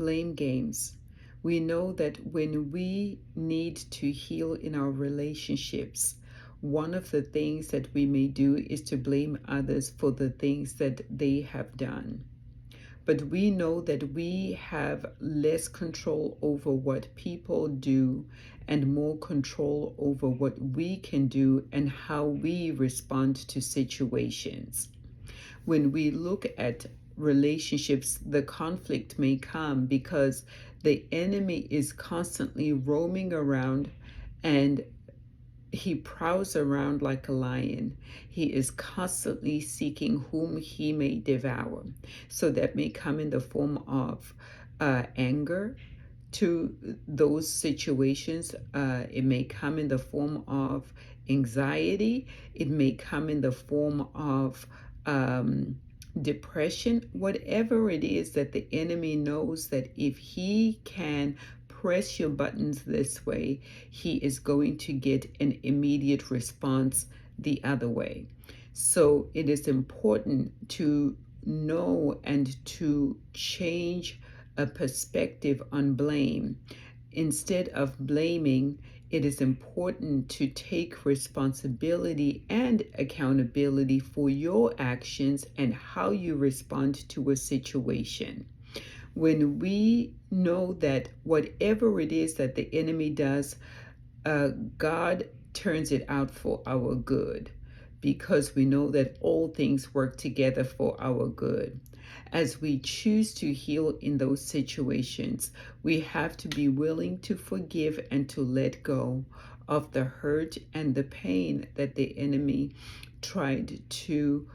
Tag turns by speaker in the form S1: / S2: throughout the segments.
S1: blame games. We know that when we need to heal in our relationships, one of the things that we may do is to blame others for the things that they have done. But we know that we have less control over what people do and more control over what we can do and how we respond to situations. When we look at relationships, the conflict may come because the enemy is constantly roaming around, and he prowls around like a lion. He is constantly seeking whom he may devour. So that may come in the form of anger to those situations. It may come in the form of anxiety. It may come in the form of depression. Whatever it is that the enemy knows that if he can press your buttons this way, he is going to get an immediate response the other way. So it is important to know and to change a perspective on blame. Instead of blaming, it is important to take responsibility and accountability for your actions and how you respond to a situation. When we know that whatever it is that the enemy does, God turns it out for our good, because we know that all things work together for our good. As we choose to heal in those situations, we have to be willing to forgive and to let go of the hurt and the pain that the enemy tried to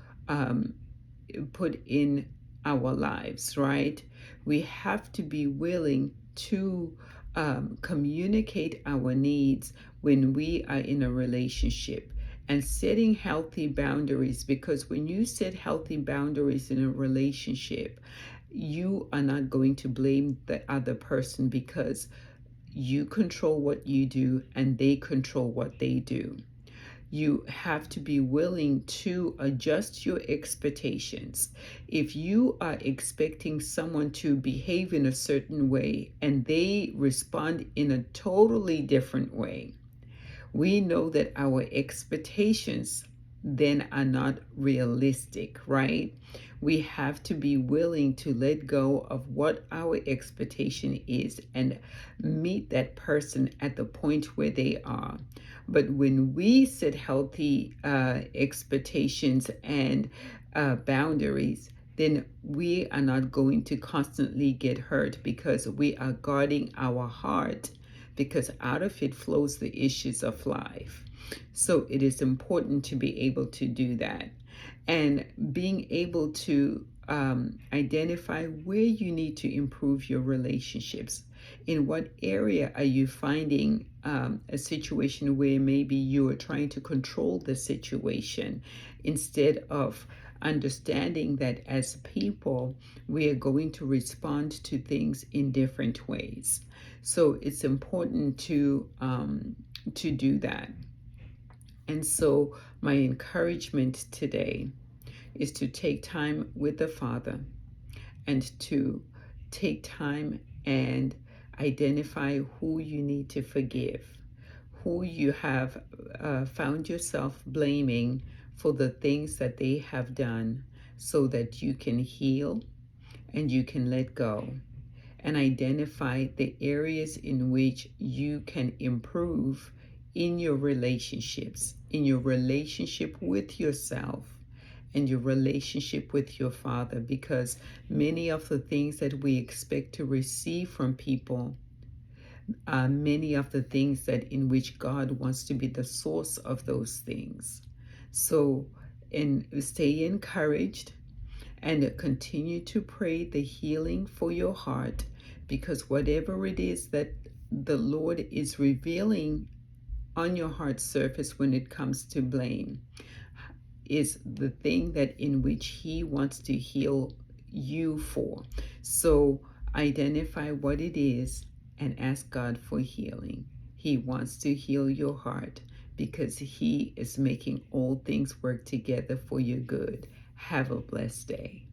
S1: put in our lives, right? We have to be willing to communicate our needs when we are in a relationship, and setting healthy boundaries, because when you set healthy boundaries in a relationship, you are not going to blame the other person, because you control what you do and they control what they do. You have to be willing to adjust your expectations. If you are expecting someone to behave in a certain way and they respond in a totally different way, we know that our expectations then are not realistic, right? We have to be willing to let go of what our expectation is and meet that person at the point where they are. But when we set healthy expectations and boundaries, then we are not going to constantly get hurt, because we are guarding our heart, because out of it flows the issues of life. So it is important to be able to do that, and being able to identify where you need to improve your relationships. In what area are you finding a situation where maybe you are trying to control the situation, instead of understanding that as people, we are going to respond to things in different ways. So it's important to do that. And so my encouragement today is to take time with the Father, and to take time and identify who you need to forgive, who you have found yourself blaming for the things that they have done, so that you can heal and you can let go, and identify the areas in which you can improve in your relationships, in your relationship with yourself, and your relationship with your Father, because many of the things that we expect to receive from people are many of the things that in which God wants to be the source of those things. So, and stay encouraged, and continue to pray the healing for your heart, because whatever it is that the Lord is revealing on your heart surface when it comes to blame is the thing that in which he wants to heal you for. So identify what it is and ask God for healing. He wants to heal your heart, because he is making all things work together for your good. Have a blessed day.